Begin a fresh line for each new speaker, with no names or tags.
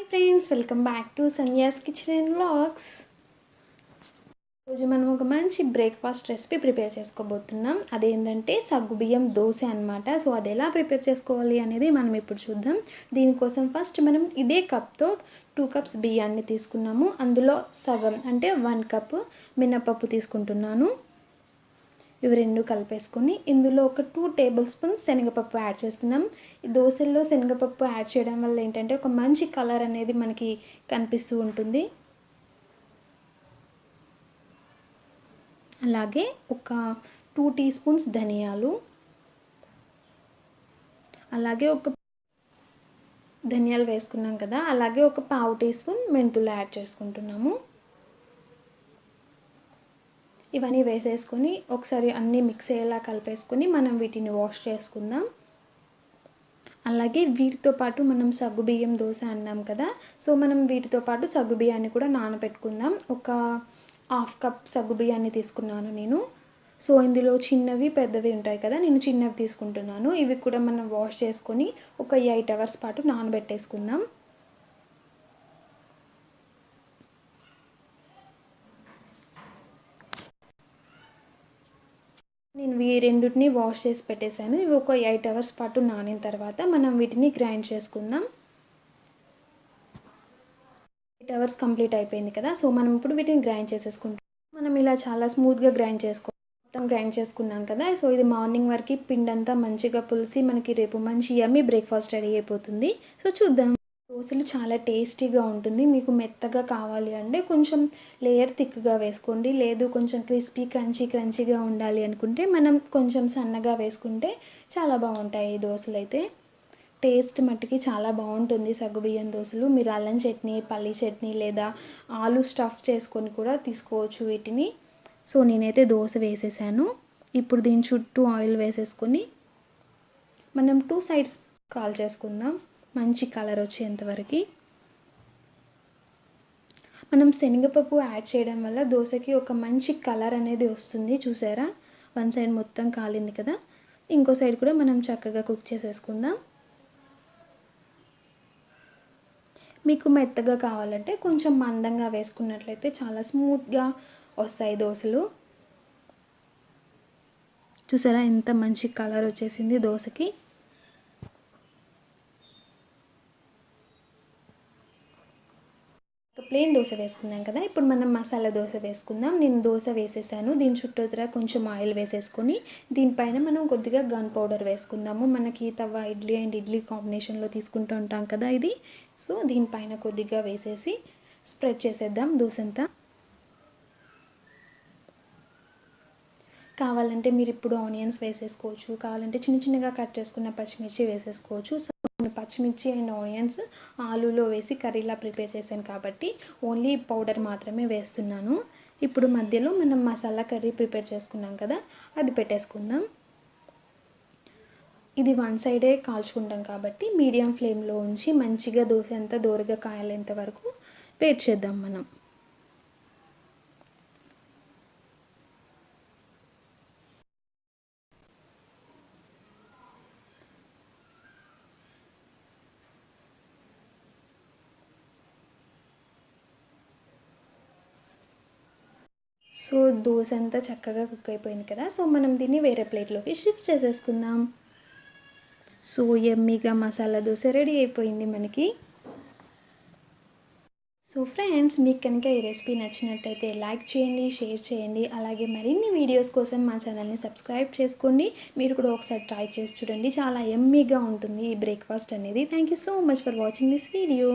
Hi friends, welcome back to Sandhya's kitchen and vlogs. ఈరోజు మనం ఒక మంచి బ్రేక్ఫాస్ట్ రెసిపీ ప్రిపేర్ చేసుకోబోతున్నాం. అదేంటంటే సగ్గుబియ్యం దోశ అనమాట. సో అది ఎలా ప్రిపేర్ చేసుకోవాలి అనేది మనం ఇప్పుడు చూద్దాం. దీనికోసం ఫస్ట్ మనం ఇదే కప్తో 2 కప్స్ బియ్యాన్ని తీసుకున్నాము. అందులో సగం అంటే 1 కప్ మినపప్పు తీసుకుంటున్నాను. ఇవి రెండు కలిపేసుకొని ఇందులో ఒక 2 టేబుల్ స్పూన్స్ శనగపప్పు యాడ్ చేస్తున్నాం. ఈ దోశల్లో శనగపప్పు యాడ్ చేయడం వల్ల ఏంటంటే ఒక మంచి కలర్ అనేది మనకి కనిపిస్తూ ఉంటుంది. అలాగే ఒక 2 టీ స్పూన్స్ ధనియాలు, అలాగే ఒక ధనియాలు వేసుకున్నాం కదా, అలాగే ఒక పావు టీ స్పూన్ మెంతులు యాడ్ చేసుకుంటున్నాము. ఇవన్నీ వేసేసుకొని ఒకసారి అన్నీ మిక్స్ అయ్యేలా కలిపేసుకొని మనం వీటిని వాష్ చేసుకుందాం. అలాగే వీటితో పాటు మనం సగ్గుబియ్యం దోశ అన్నాం కదా, సో మనం వీటితో పాటు సగ్గుబియ్యాన్ని కూడా నానబెట్టుకుందాం. ఒక 1/2 కప్ సగ్గుబియ్యాన్ని తీసుకున్నాను నేను. సో ఇందులో చిన్నవి పెద్దవి ఉంటాయి కదా, నేను చిన్నవి తీసుకుంటున్నాను. ఇవి కూడా మనం వాష్ చేసుకొని ఒక 8 అవర్స్ పాటు నానబెట్టేసుకుందాం. నేను ఈ రెండింటిని వాష్ చేసి పెట్టేశాను. ఇవి ఒక 8 అవర్స్ పాటు నానిన తర్వాత మనం వీటిని గ్రైండ్ చేసుకుందాం. 8 అవర్స్ కంప్లీట్ అయిపోయింది కదా, సో మనం ఇప్పుడు వీటిని గ్రైండ్ చేసేసుకుంటాం. మనం ఇలా చాలా స్మూత్గా గ్రైండ్ మొత్తం గ్రైండ్ చేసుకున్నాం కదా, సో ఇది మార్నింగ్ వరకు పిండి అంతా మంచిగా పులిసి మనకి రేపు మంచి యమ్మీ బ్రేక్ఫాస్ట్ రెడీ అయిపోతుంది. సో చూద్దాం. దోశలు చాలా టేస్టీగా ఉంటుంది. మీకు మెత్తగా కావాలి అంటే కొంచెం లేయర్ థిక్గా వేసుకోండి. లేదు కొంచెం క్రిస్పీ క్రంచీగా ఉండాలి అనుకుంటే మనం కొంచెం సన్నగా వేసుకుంటే చాలా బాగుంటాయి ఈ దోశలు అయితే. టేస్ట్ మట్టుకి చాలా బాగుంటుంది సగ్గుబియ్యం దోశలు. మీరు అల్లం చట్నీ, పల్లీ చట్నీ లేదా ఆలు స్టఫ్ చేసుకొని కూడా తీసుకోవచ్చు వీటిని. సో నేనైతే దోశ వేసేసాను. ఇప్పుడు దీని చుట్టూ ఆయిల్ వేసేసుకొని మనం 2 సైడ్స్ కాల్ చేసుకుందాం మంచి కలర్ వచ్చేంతవరకు. మనం శనగపప్పు యాడ్ చేయడం వల్ల దోశకి ఒక మంచి కలర్ అనేది వస్తుంది. చూసారా, 1 సైడ్ మొత్తం కాలింది కదా, ఇంకో సైడ్ కూడా మనం చక్కగా కుక్ చేసేసుకుందాం. మీకు మెత్తగా కావాలంటే కొంచెం మందంగా వేసుకున్నట్లయితే చాలా స్మూత్గా వస్తాయి దోశలు. చూసారా ఎంత మంచి కలర్ వచ్చేసింది దోశకి. ప్లెయిన్ దోశ వేసుకున్నాం కదా, ఇప్పుడు మనం మసాలా దోశ వేసుకుందాం. నేను దోశ వేసేసాను. దీని చుట్టూరా కొంచెం ఆయిల్ వేసేసుకొని దీనిపైన మనం కొద్దిగా గన్ పౌడర్ వేసుకుందాము. మనకి తవ ఇడ్లీ అండ్ ఇడ్లీ కాంబినేషన్లో తీసుకుంటూ ఉంటాం కదా ఇది. సో దీనిపైన కొద్దిగా వేసేసి స్ప్రెడ్ చేసేద్దాం దోశ అంతా. కావాలంటే మీరు ఇప్పుడు ఆనియన్స్ వేసేసుకోవచ్చు, కావాలంటే చిన్నగా కట్ చేసుకున్న పచ్చిమిర్చి వేసేసుకోవచ్చు. పచ్చిమిర్చి అండ్ ఆనియన్స్ ఆలూలో వేసి కర్రీలా ప్రిపేర్ చేశాను కాబట్టి ఓన్లీ పౌడర్ మాత్రమే వేస్తున్నాను. ఇప్పుడు మధ్యలో మనం మసాలా కర్రీ ప్రిపేర్ చేసుకున్నాం కదా, అది పెట్టేసుకుందాం. ఇది 1 సైడే కాల్చుకుంటాం కాబట్టి మీడియం ఫ్లేమ్లో ఉంచి మంచిగా దోశ అంతా దోరగా కాలేంత వరకు వెయిట్ చేద్దాం మనం. సో దోశ అంతా చక్కగా కుక్ అయిపోయింది కదా, సో మనం దీన్ని వేరే ప్లేట్లోకి షిఫ్ట్ చేసేసుకుందాం. సో యమ్మీగా మసాలా దోశ రెడీ అయిపోయింది మనకి. సో ఫ్రెండ్స్, మీకు కనుక ఈ రెసిపీ నచ్చినట్టయితే లైక్ చేయండి, షేర్ చేయండి. అలాగే మరిన్ని వీడియోస్ కోసం మా ఛానల్ని సబ్స్క్రైబ్ చేసుకోండి. మీరు కూడా ఒకసారి ట్రై చేసి చూడండి, చాలా యమ్మీగా ఉంటుంది ఈ బ్రేక్ఫాస్ట్ అనేది. Thank you so much for watching this video.